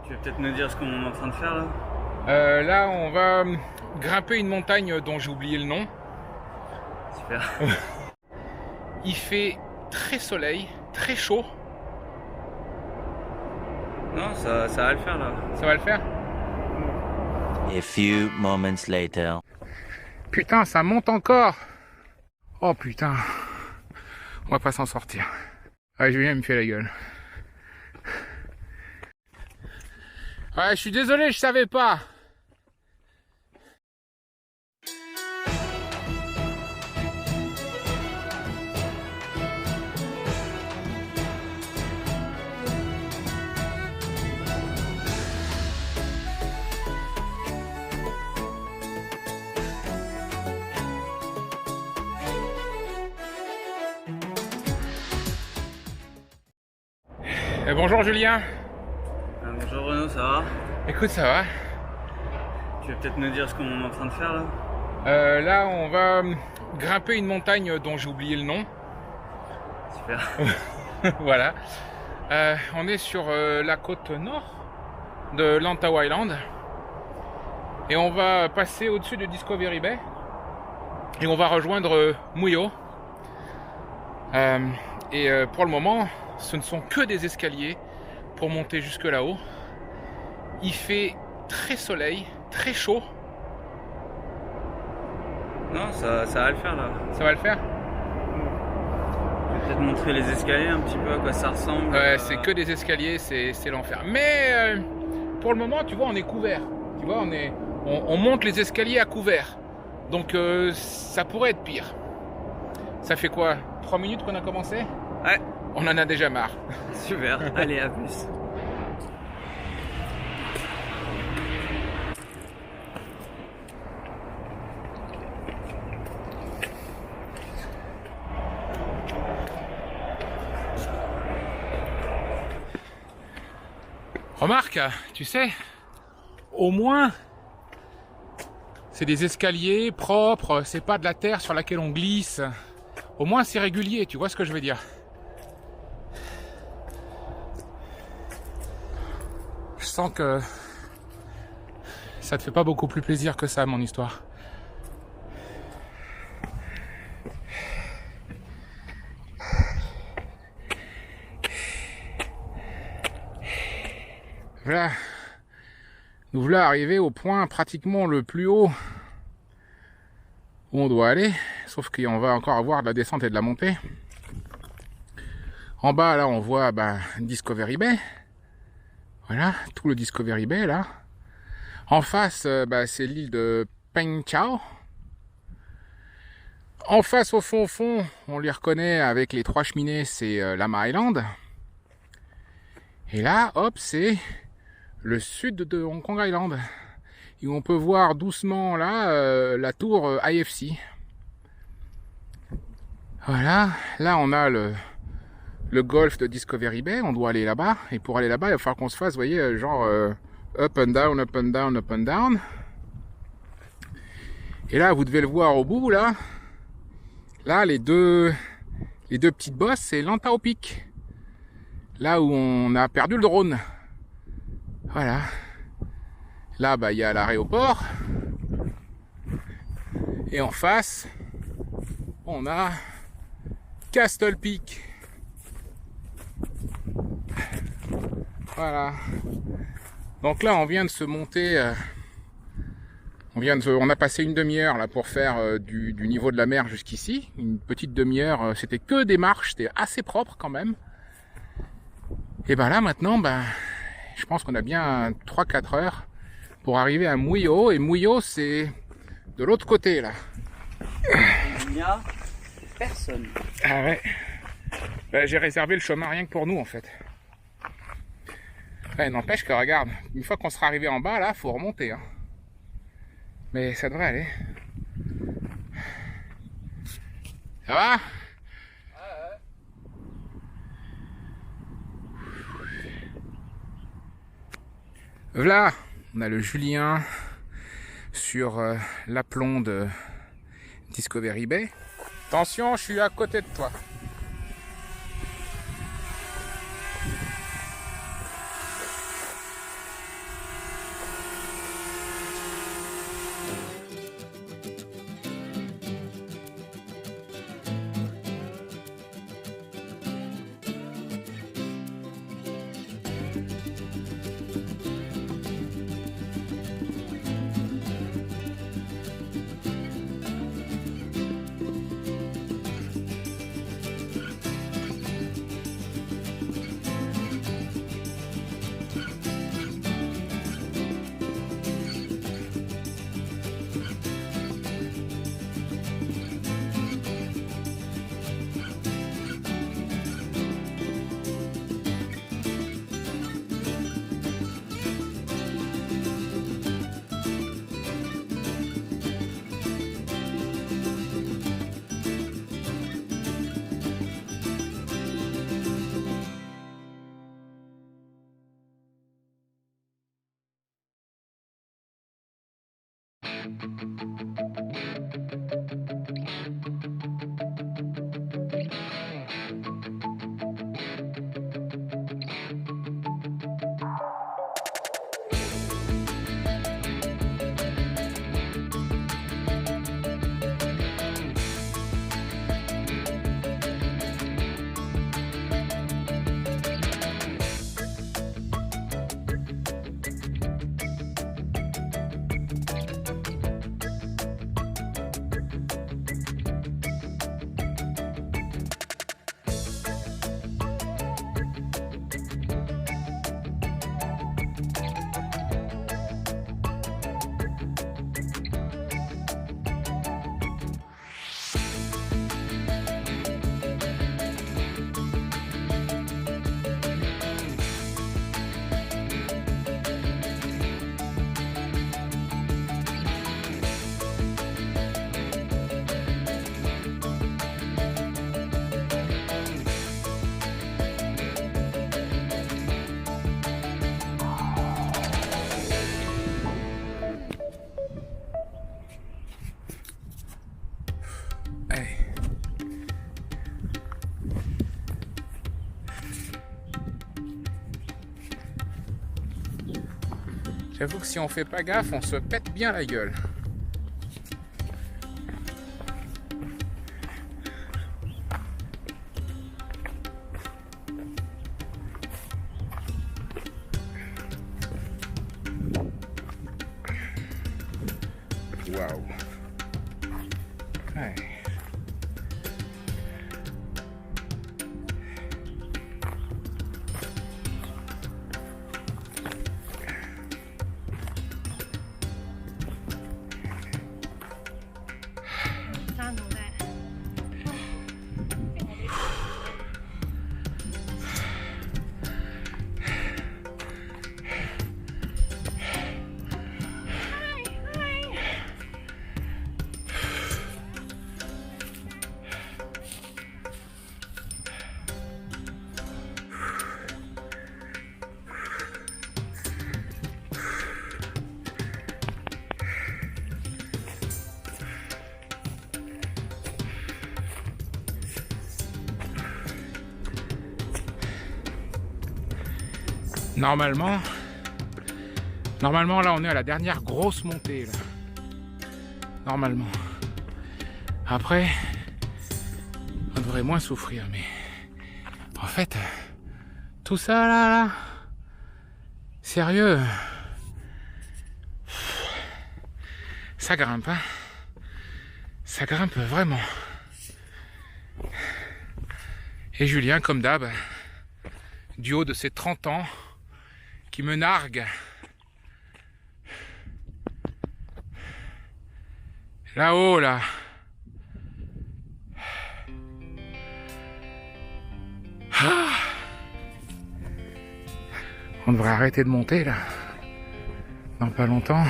Tu veux peut-être me dire ce qu'on est en train de faire là? Là, on va grimper une montagne dont j'ai oublié le nom. Super. Il fait très soleil, très chaud. Non, ça va le faire là. Ça va le faire? A few moments later. Putain, ça monte encore. Oh putain. On va pas s'en sortir. Ah, Julien me fait la gueule. Ouais, je suis désolé, je savais pas. Bonjour Julien. Bonjour Renaud, ça va? Écoute, ça va. Tu veux peut-être me dire ce qu'on est en train de faire là? Là, on va grimper une montagne dont j'ai oublié le nom. Super. Voilà. On est sur la côte nord de Lantau Island. Et on va passer au-dessus de Discovery Bay. Et on va rejoindre Muyo. Pour le moment, ce ne sont que des escaliers pour monter jusque là-haut. Il fait très soleil, très chaud. Non, ça va le faire là. Ça va le faire? Je vais peut-être montrer les escaliers un petit peu à quoi ça ressemble. Ouais, c'est que des escaliers, c'est l'enfer. Mais pour le moment, tu vois, on est couvert. Tu vois, on monte les escaliers à couvert. Donc ça pourrait être pire. Ça fait quoi? 3 minutes qu'on a commencé? Ouais. On en a déjà marre. Super, allez, à plus. Remarque, tu sais, au moins, c'est des escaliers propres, c'est pas de la terre sur laquelle on glisse. Au moins, c'est régulier, tu vois ce que je veux dire? Je sens que ça te fait pas beaucoup plus plaisir que ça, mon histoire. Voilà. Nous voilà arrivés au point pratiquement le plus haut où on doit aller. Sauf qu'on va encore avoir de la descente et de la montée. En bas, là, on voit Discovery Bay. Voilà, tout le Discovery Bay, là. En face, c'est l'île de Peng Chau. En face, au fond, on les reconnaît avec les 3 cheminées, c'est Lamma Island. Et là, hop, c'est le sud de Hong Kong Island. Et on peut voir doucement, là, la tour IFC. Voilà, là, on a le golfe de Discovery Bay, on doit aller là-bas. Et pour aller là-bas, il va falloir qu'on se fasse, vous voyez, genre up and down, up and down, up and down. Et là, vous devez le voir au bout, là. Là, les deux petites bosses, c'est Lantau Peak. Là où on a perdu le drone. Voilà. Là, il y a l'aéroport. Et en face, on a Castle Peak. Voilà. Donc là, on vient de se monter. On a passé une demi-heure là pour faire du niveau de la mer jusqu'ici. Une petite demi-heure. C'était que des marches. C'était assez propre quand même. Et là maintenant, je pense qu'on a bien 3-4 heures pour arriver à Muyo. Et Muyo, c'est de l'autre côté là. Il n'y a personne. Ah ouais. J'ai réservé le chemin rien que pour nous en fait. Ouais, n'empêche que regarde, une fois qu'on sera arrivé en bas là, faut remonter. Hein. Mais ça devrait aller. Ça va? Voilà, on a le Julien sur l'aplomb de Discovery Bay. Attention, je suis à côté de toi. J'avoue que si on fait pas gaffe, on se pète bien la gueule. Waouh. Ouais. Normalement là on est à la dernière grosse montée là. Normalement. Après, on devrait moins souffrir, mais en fait, tout ça là, sérieux, ça grimpe, hein. Ça grimpe vraiment. Et Julien, comme d'hab, du haut de ses 30 ans, qui me nargue. Là-haut, là. Ah. On devrait arrêter de monter, là. Dans pas longtemps,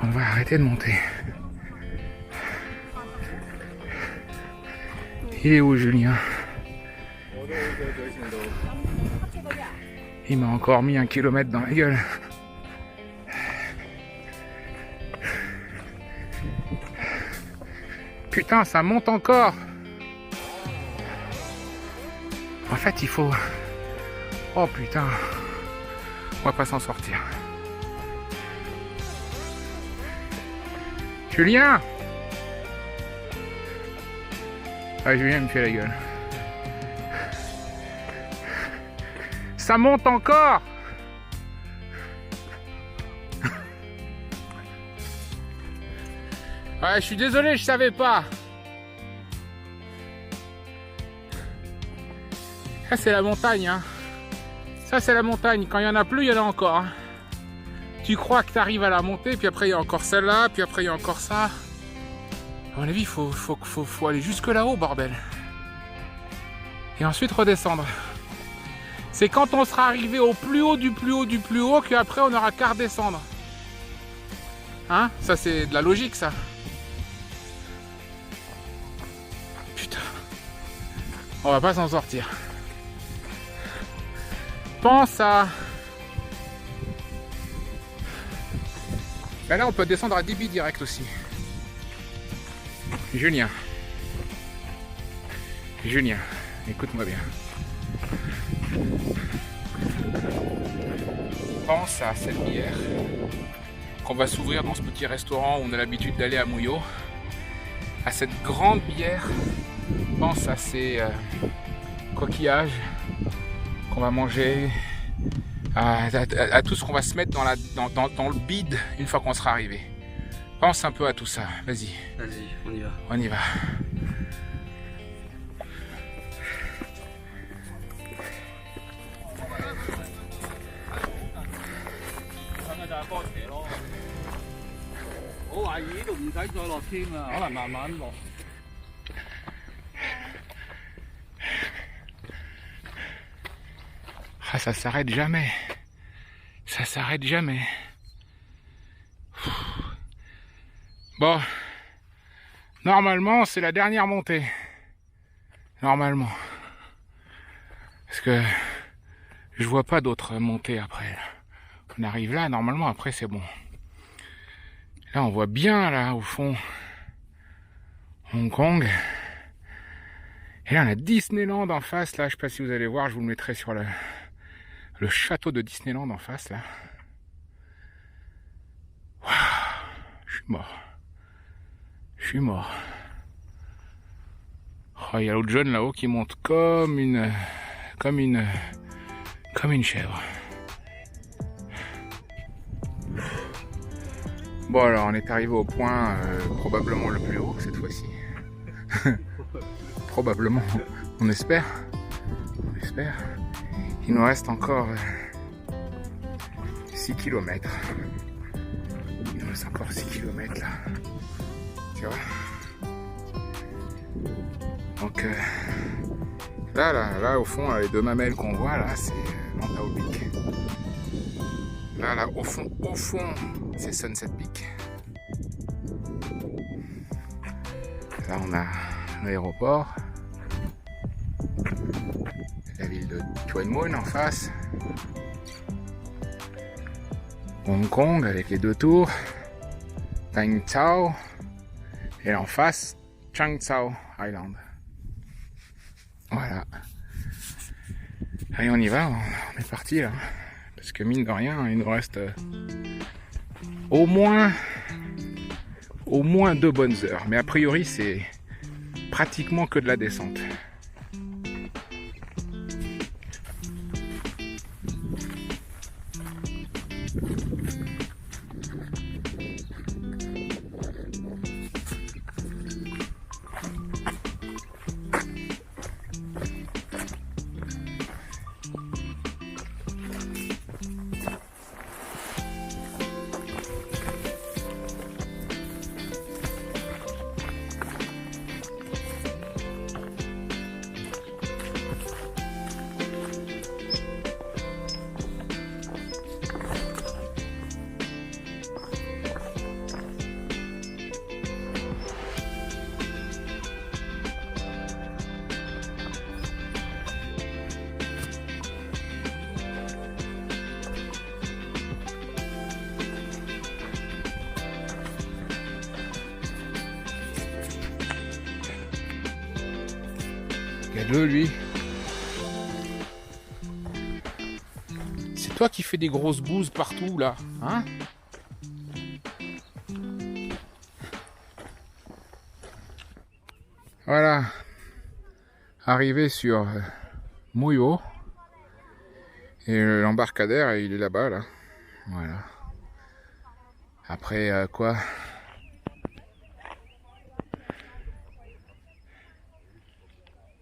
on devrait arrêter de monter. Il est où, Julien? Il m'a encore mis 1 kilomètre dans la gueule. Putain, ça monte encore. En fait, il faut... Oh putain. On va pas s'en sortir. Julien! Ah, Julien me fait la gueule. Ça monte encore. Ouais, je suis désolé, je savais pas. Ça c'est la montagne, hein. Ça c'est la montagne. Quand il y en a plus, il y en a encore. Hein. Tu crois que tu arrives à la monter, puis après il y a encore celle-là, puis après il y a encore ça. À mon avis, faut aller jusque là-haut, bordel. Et ensuite redescendre. C'est quand on sera arrivé au plus haut du plus haut du plus haut qu'après on aura qu'à redescendre. Hein? Ça c'est de la logique, ça. Putain. On va pas s'en sortir. Pense à... Ben là on peut descendre à débit direct aussi. Julien. Julien, écoute-moi bien. Pense à cette bière qu'on va s'ouvrir dans ce petit restaurant où on a l'habitude d'aller à Mouillot. À cette grande bière. Pense à ces coquillages qu'on va manger. À tout ce qu'on va se mettre dans le bide une fois qu'on sera arrivé. Pense un peu à tout ça. Vas-y. Vas-y, on y va. On y va. Ah, ça s'arrête jamais. Ça s'arrête jamais. Bon. Normalement, c'est la dernière montée. Normalement. Parce que je vois pas d'autres montées après. On arrive là, normalement, après c'est bon. Là, on voit bien, là, au fond, Hong Kong. Et là, on a Disneyland en face, là. Je sais pas si vous allez voir, je vous le mettrai sur le château de Disneyland en face, là. mort. Je suis mort. Oh, il y a l'autre jeune là-haut qui monte comme une chèvre. Bon alors on est arrivé au point probablement le plus haut cette fois-ci. Probablement, on espère. On espère. Il nous reste encore 6 km. Il nous reste encore 6 km là. Tu vois? Donc là au fond, les deux mamelles qu'on voit là, c'est Lantau Peak. Là au fond, c'est Sunset Peak. Là on a l'aéroport, la ville de Tuen Mun en face, Hong Kong avec les deux tours, Tang Tsao, et en face, Chang Tsao Island. Voilà. Allez, on y va, on est parti là. Parce que mine de rien, il nous reste au moins 2 bonnes heures. Mais a priori, c'est pratiquement que de la descente. Regarde-le lui. C'est toi qui fais des grosses bouses partout là, hein? Voilà. Arrivé sur Muyo. Et l'embarcadère, il est là-bas là. Voilà. Après quoi?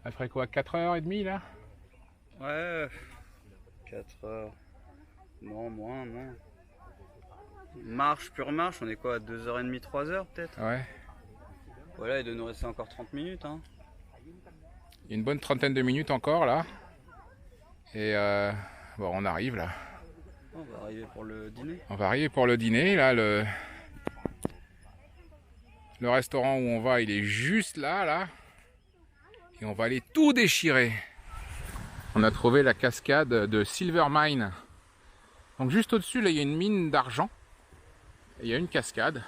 Après quoi, 4h30 là? Ouais, 4 heures. Non, moins, non. Marche, pure marche, on est quoi, 2h30, 3h peut-être? Ouais. Voilà, il doit nous rester encore 30 minutes. Hein. Il y a une bonne trentaine de minutes encore là. Et bon, on arrive là. On va arriver pour le dîner. On va arriver pour le dîner là. Le restaurant où on va, il est juste là. Et on va aller tout déchirer. On a trouvé la cascade de Silver Mine. Donc juste au-dessus, là, il y a une mine d'argent. Et il y a une cascade.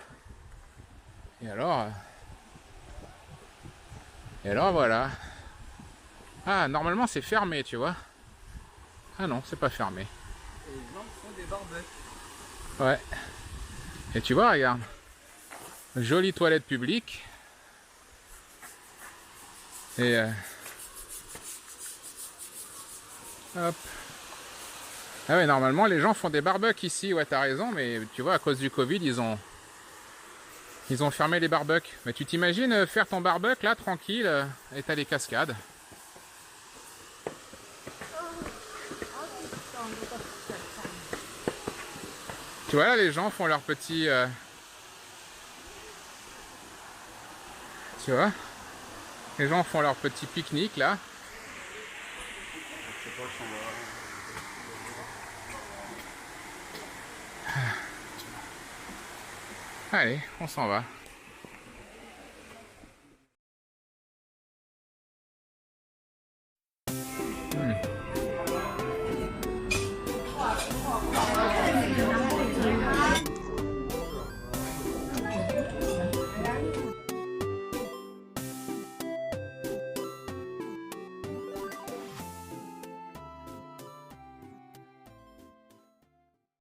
Et alors voilà. Ah, normalement c'est fermé, tu vois. Ah non, c'est pas fermé. Et les gens font des barbecues. Ouais. Et tu vois, regarde. Jolie toilette publique. Et hop. Ah ouais, normalement les gens font des barbecues ici, ouais t'as raison, mais tu vois à cause du Covid ils ont fermé les barbecues. Mais tu t'imagines faire ton barbecue là tranquille et t'as les cascades. Tu vois là les gens font leur petit tu vois, les gens font leur petit pique-nique là. Je sais pas si on va... Allez, on s'en va.